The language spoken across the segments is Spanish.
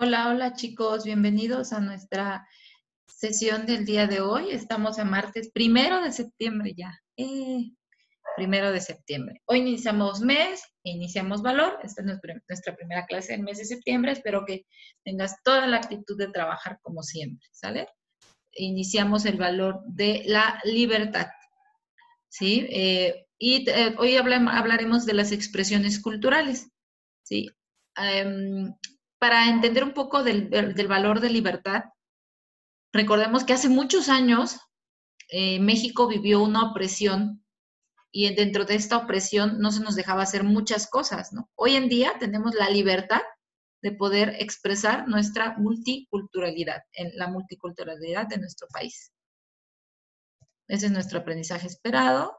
Hola, hola chicos, bienvenidos a nuestra sesión del día de hoy. Estamos a martes 1 de septiembre ya. 1 de septiembre. Hoy iniciamos mes, iniciamos valor. Esta es nuestra primera clase del mes de septiembre. Espero que tengas toda la actitud de trabajar como siempre, ¿sale? Iniciamos el valor de la libertad, ¿sí? Hoy hablaremos de las expresiones culturales, ¿sí? Em, para entender un poco del valor de libertad, recordemos que hace muchos años México vivió una opresión y dentro de esta opresión no se nos dejaba hacer muchas cosas, ¿no? Hoy en día tenemos la libertad de poder expresar nuestra multiculturalidad, en la multiculturalidad de nuestro país. Ese es nuestro aprendizaje esperado.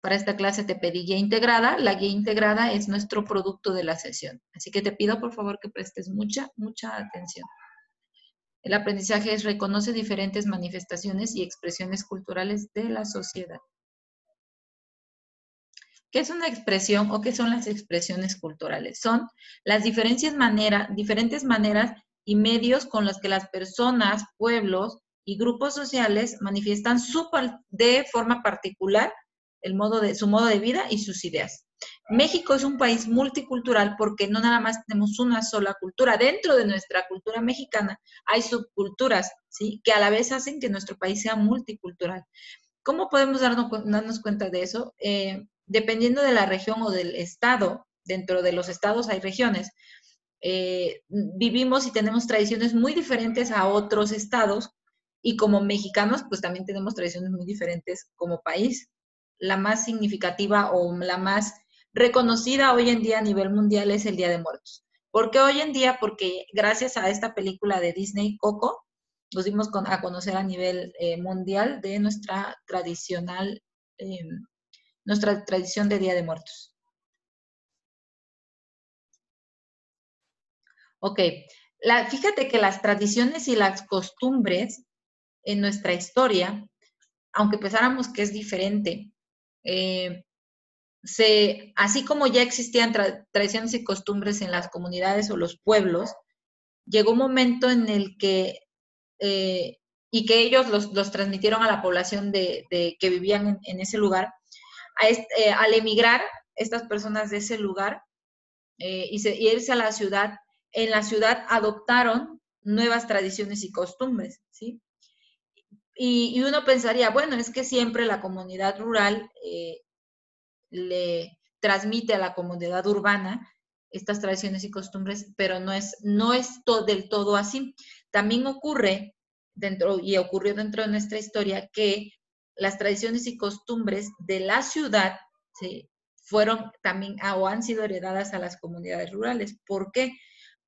Para esta clase te pedí guía integrada. La guía integrada es nuestro producto de la sesión. Así que te pido por favor que prestes mucha atención. El aprendizaje reconoce diferentes manifestaciones y expresiones culturales de la sociedad. ¿Qué es una expresión o qué son las expresiones culturales? Son las diferentes maneras y medios con los que las personas, pueblos y grupos sociales manifiestan de forma particular su modo de vida y sus ideas. México es un país multicultural porque no nada más tenemos una sola cultura. Dentro de nuestra cultura mexicana hay subculturas, ¿sí? Que a la vez hacen que nuestro país sea multicultural. ¿Cómo podemos darnos cuenta de eso? Dependiendo de la región o del estado, dentro de los estados hay regiones, vivimos y tenemos tradiciones muy diferentes a otros estados y como mexicanos pues también tenemos tradiciones muy diferentes como país. La más significativa o la más reconocida hoy en día a nivel mundial es el Día de Muertos. ¿Por qué hoy en día? Porque gracias a esta película de Disney, Coco, nos dimos a conocer a nivel mundial de eh, nuestra tradición de Día de Muertos. Ok, fíjate que las tradiciones y las costumbres en nuestra historia, aunque pensáramos que es diferente, eh, así como ya existían tradiciones y costumbres en las comunidades o los pueblos, llegó un momento en el que, y que ellos los transmitieron a la población que vivían en ese lugar, al emigrar estas personas de ese lugar y irse a la ciudad, en la ciudad adoptaron nuevas tradiciones y costumbres, ¿sí? Y uno pensaría, bueno, es que siempre la comunidad rural le transmite a la comunidad urbana estas tradiciones y costumbres, pero no es del todo así. También ocurrió dentro de nuestra historia que las tradiciones y costumbres de la ciudad, ¿sí? Fueron también o han sido heredadas a las comunidades rurales. ¿Por qué?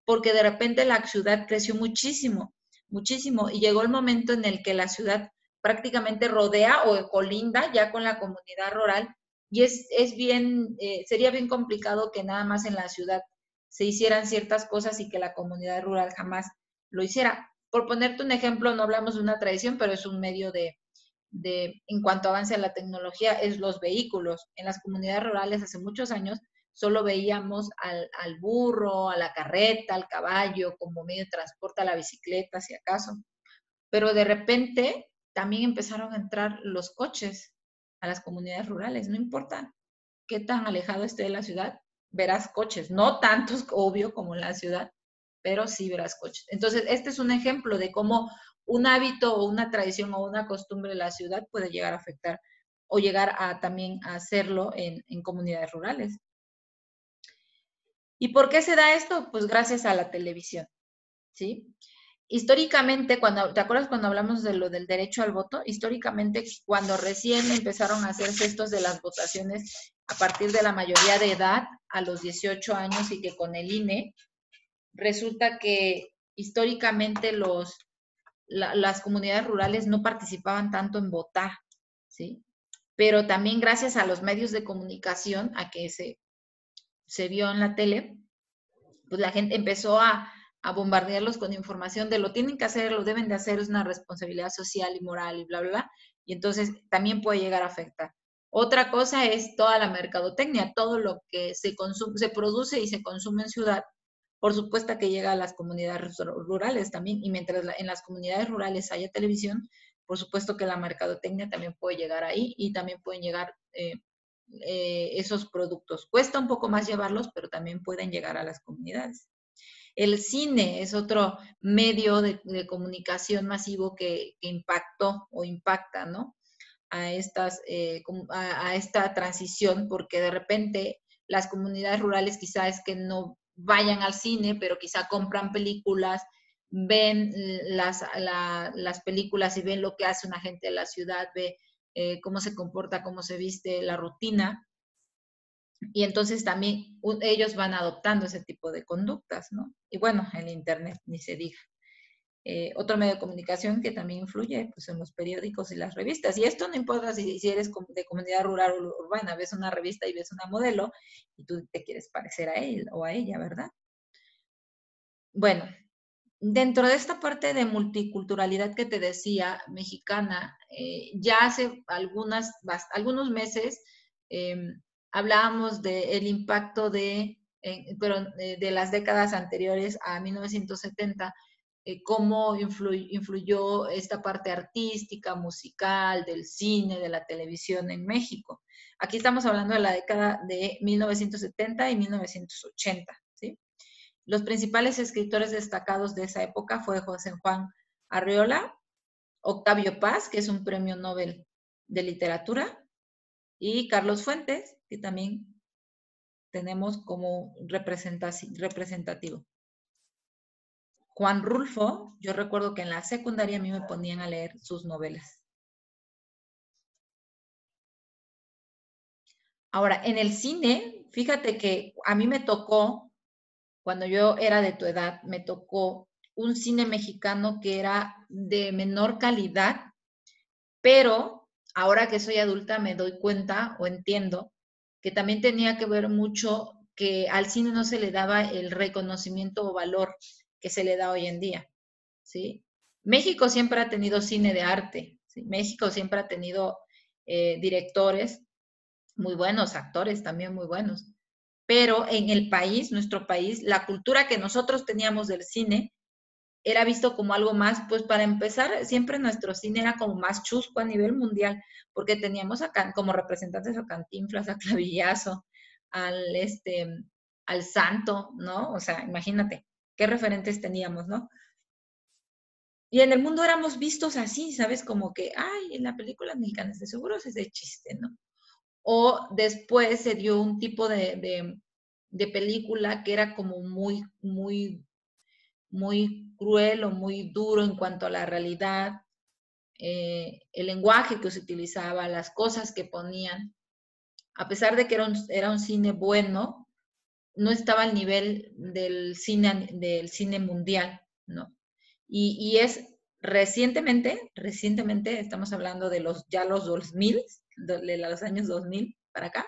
Porque de repente la ciudad creció muchísimo, muchísimo, y llegó el momento en el que la ciudad prácticamente rodea o colinda ya con la comunidad rural, y sería bien complicado que nada más en la ciudad se hicieran ciertas cosas y que la comunidad rural jamás lo hiciera. Por ponerte un ejemplo, no hablamos de una tradición, pero es un medio en cuanto avance la tecnología, es los vehículos. En las comunidades rurales hace muchos años solo veíamos al burro, a la carreta, al caballo como medio de transporte, a la bicicleta, si acaso. Pero de repente también empezaron a entrar los coches a las comunidades rurales. No importa qué tan alejado esté de la ciudad, verás coches. No tantos, obvio, como en la ciudad, pero sí verás coches. Entonces, este es un ejemplo de cómo un hábito o una tradición o una costumbre de la ciudad puede llegar a afectar o llegar a también a hacerlo en comunidades rurales. ¿Y por qué se da esto? Pues gracias a la televisión, ¿sí? Históricamente, ¿te acuerdas cuando hablamos de lo del derecho al voto? Históricamente, cuando recién empezaron a hacerse estos de las votaciones a partir de la mayoría de edad, a los 18 años, y que con el INE, resulta que históricamente las comunidades rurales no participaban tanto en votar, ¿sí? Pero también gracias a los medios de comunicación, a que se vio en la tele, pues la gente empezó a bombardearlos con información de lo tienen que hacer, lo deben de hacer, es una responsabilidad social y moral y bla, bla, bla. Y entonces también puede llegar a afectar. Otra cosa es toda la mercadotecnia, todo lo que se produce y se consume en ciudad, Por supuesto que llega a las comunidades rurales también, y mientras en las comunidades rurales haya televisión, por supuesto que la mercadotecnia también puede llegar ahí y también pueden llegar esos productos. Cuesta un poco más llevarlos, pero también pueden llegar a las comunidades. El cine es otro medio de comunicación masivo que impactó o impacta, ¿no? A esta transición, porque de repente las comunidades rurales quizás es que no vayan al cine, pero quizá compran películas, ven las películas y ven lo que hace una gente de la ciudad, ve cómo se comporta, cómo se viste, la rutina, y entonces también ellos van adoptando ese tipo de conductas, ¿no? Y bueno, el Internet, ni se diga. Otro medio de comunicación que también influye, pues en los periódicos y las revistas. Y esto no importa si eres de comunidad rural o urbana, ves una revista y ves una modelo y tú te quieres parecer a él o a ella, ¿verdad? Bueno, dentro de esta parte de multiculturalidad que te decía, mexicana, ya hace algunos meses hablábamos del impacto de las décadas anteriores a 1970, cómo influyó esta parte artística, musical, del cine, de la televisión en México. Aquí estamos hablando de la década de 1970 y 1980, ¿sí? Los principales escritores destacados de esa época fue José Juan Arriola, Octavio Paz, que es un premio Nobel de literatura, y Carlos Fuentes, que también tenemos como representativo. Juan Rulfo, yo recuerdo que en la secundaria a mí me ponían a leer sus novelas. Ahora, en el cine, fíjate que a mí me tocó, cuando yo era de tu edad, me tocó un cine mexicano que era de menor calidad, pero ahora que soy adulta me doy cuenta o entiendo que también tenía que ver mucho que al cine no se le daba el reconocimiento o valor que se le da hoy en día, ¿sí? México siempre ha tenido cine de arte, ¿sí? México siempre ha tenido directores muy buenos, actores también muy buenos, pero en el país, nuestro país, la cultura que nosotros teníamos del cine era visto como algo más, pues para empezar, siempre nuestro cine era como más chusco a nivel mundial, porque teníamos acá como representantes a Cantinflas, a Clavillazo, al, al Santo, ¿no? O sea, imagínate, qué referentes teníamos, ¿no? Y en el mundo éramos vistos así, ¿sabes? Como que, ay, en la película mexicana, de seguro es de chiste, ¿no? O después se dio un tipo de película que era como muy cruel o muy duro en cuanto a la realidad, el lenguaje que se utilizaba, las cosas que ponían. A pesar de que era un cine bueno, no estaba al nivel del cine mundial, ¿no? Y es recientemente, estamos hablando de los 2000, de los años 2000 para acá,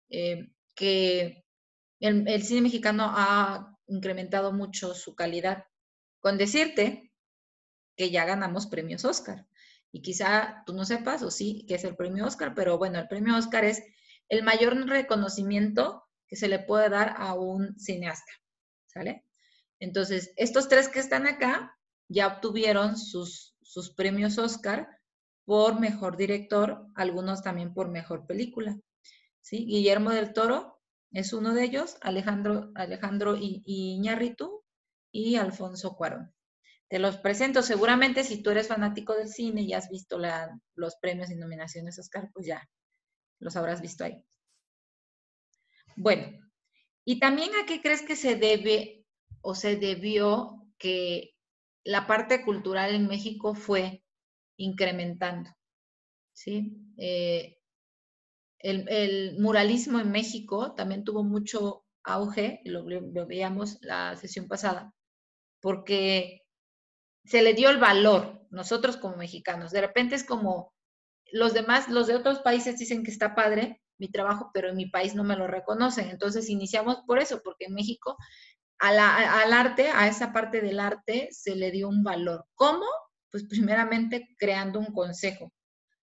que el cine mexicano ha incrementado mucho su calidad. Con decirte que ya ganamos premios Oscar. Y quizá tú no sepas, o sí, que es el premio Oscar, pero bueno, el premio Oscar es el mayor reconocimiento que se le puede dar a un cineasta, ¿sale? Entonces, estos tres que están acá ya obtuvieron sus premios Oscar por mejor director, algunos también por mejor película, ¿sí? Guillermo del Toro es uno de ellos, Alejandro Iñárritu y Alfonso Cuarón. Te los presento, seguramente si tú eres fanático del cine y has visto los premios y nominaciones Oscar, pues ya los habrás visto ahí. Bueno, y también a qué crees que se debe o se debió que la parte cultural en México fue incrementando, ¿sí? El muralismo en México también tuvo mucho auge, lo veíamos la sesión pasada, porque se le dio el valor, nosotros como mexicanos. De repente es como los demás, los de otros países dicen que está padre mi trabajo, pero en mi país no me lo reconocen. Entonces iniciamos por eso, porque en México al arte, a esa parte del arte, se le dio un valor. ¿Cómo? Pues primeramente creando un consejo.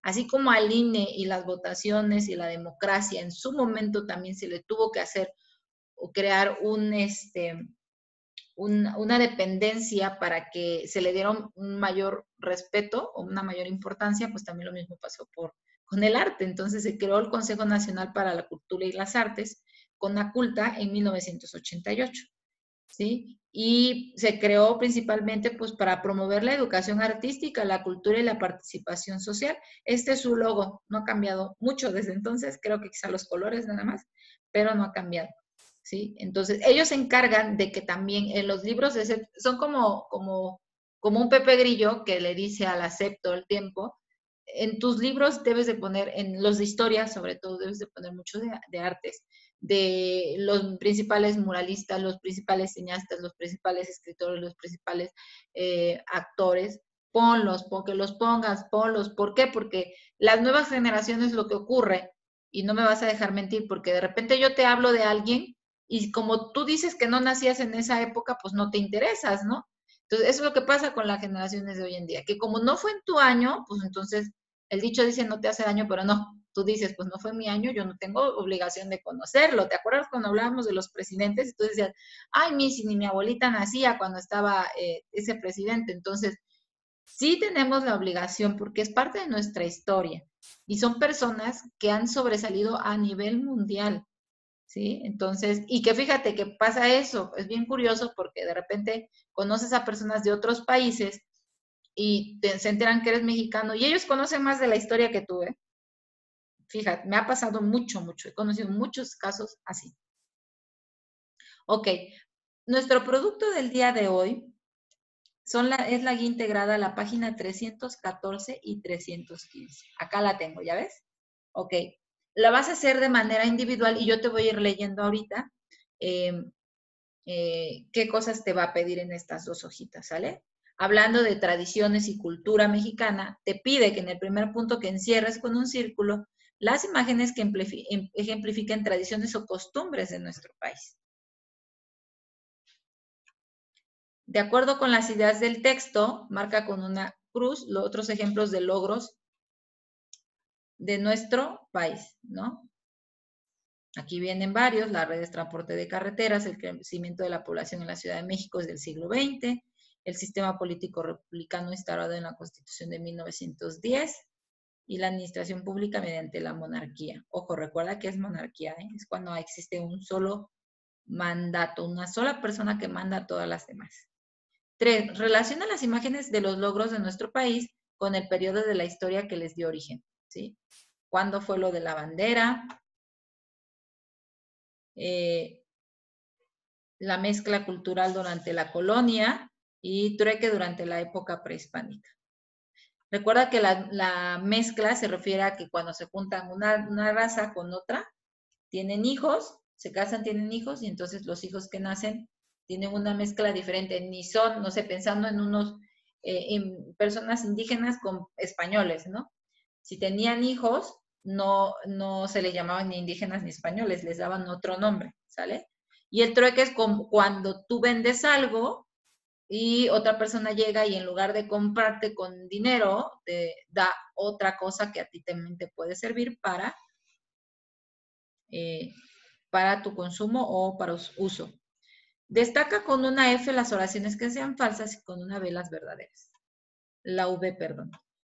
Así como al INE y las votaciones y la democracia en su momento también se le tuvo que hacer crear una dependencia para que se le diera un mayor respeto o una mayor importancia, pues también lo mismo pasó con el arte. Entonces se creó el Consejo Nacional para la Cultura y las Artes, CONACULTA, en 1988, ¿sí? Y se creó principalmente pues para promover la educación artística, la cultura y la participación social. Este es su logo, no ha cambiado mucho desde entonces, creo que quizá los colores nada más, pero no ha cambiado. ¿Sí? Entonces, ellos se encargan de que también en los libros son como un Pepe Grillo que le dice a la SEP todo el tiempo, en tus libros debes de poner, en los de historia sobre todo, debes de poner mucho de artes, de los principales muralistas, los principales cineastas, los principales escritores, los principales actores, ponlos, porque los pongas, ponlos. ¿Por qué? Porque las nuevas generaciones lo que ocurre, y no me vas a dejar mentir, porque de repente yo te hablo de alguien y como tú dices que no nacías en esa época, pues no te interesas, ¿no? Entonces, eso es lo que pasa con las generaciones de hoy en día, que como no fue en tu año, pues entonces el dicho dice no te hace daño, pero no, tú dices, pues no fue mi año, yo no tengo obligación de conocerlo. ¿Te acuerdas cuando hablábamos de los presidentes? Y tú decías, ay, si ni mi abuelita nacía cuando estaba ese presidente. Entonces, sí tenemos la obligación porque es parte de nuestra historia y son personas que han sobresalido a nivel mundial. ¿Sí? Entonces, y que fíjate que pasa eso, es bien curioso porque de repente conoces a personas de otros países y se enteran que eres mexicano y ellos conocen más de la historia que tú, ¿eh? Fíjate, me ha pasado mucho, he conocido muchos casos así. Ok, nuestro producto del día de hoy es la guía integrada a la página 314 y 315. Acá la tengo, ¿ya ves? Ok, la vas a hacer de manera individual y yo te voy a ir leyendo ahorita qué cosas te va a pedir en estas dos hojitas, ¿sale? Hablando de tradiciones y cultura mexicana, te pide que en el primer punto que encierres con un círculo las imágenes que ejemplifiquen tradiciones o costumbres de nuestro país. De acuerdo con las ideas del texto, marca con una cruz los otros ejemplos de logros de nuestro país, ¿no? Aquí vienen varios, la red de transporte de carreteras, el crecimiento de la población en la Ciudad de México desde el siglo XX, el sistema político republicano instaurado en la Constitución de 1910 y la administración pública mediante la monarquía. Ojo, recuerda que es monarquía, ¿eh? Es cuando existe un solo mandato, una sola persona que manda a todas las demás. 3. Relaciona las imágenes de los logros de nuestro país con el periodo de la historia que les dio origen, ¿sí? ¿Cuándo fue lo de la bandera? La mezcla cultural durante la colonia y trueque durante la época prehispánica. Recuerda que la mezcla se refiere a que cuando se juntan una raza con otra, tienen hijos, se casan, tienen hijos, y entonces los hijos que nacen tienen una mezcla diferente, ni son, no sé, pensando en en personas indígenas con españoles, ¿no? Si tenían hijos, no se les llamaban ni indígenas ni españoles, les daban otro nombre, ¿sale? Y el trueque es como cuando tú vendes algo y otra persona llega y en lugar de comprarte con dinero, te da otra cosa que a ti también te puede servir para tu consumo o para uso. Destaca con una F las oraciones que sean falsas y con una B las verdaderas. La V, perdón,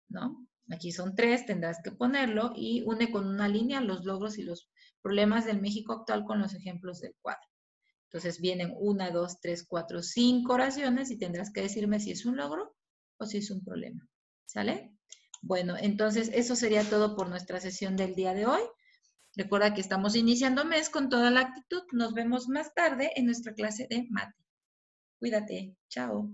¿no? Aquí son 3, tendrás que ponerlo y une con una línea los logros y los problemas del México actual con los ejemplos del cuadro. Entonces vienen 1, 2, 3, 4, 5 oraciones y tendrás que decirme si es un logro o si es un problema. ¿Sale? Bueno, entonces eso sería todo por nuestra sesión del día de hoy. Recuerda que estamos iniciando mes con toda la actitud. Nos vemos más tarde en nuestra clase de mate. Cuídate. Chao.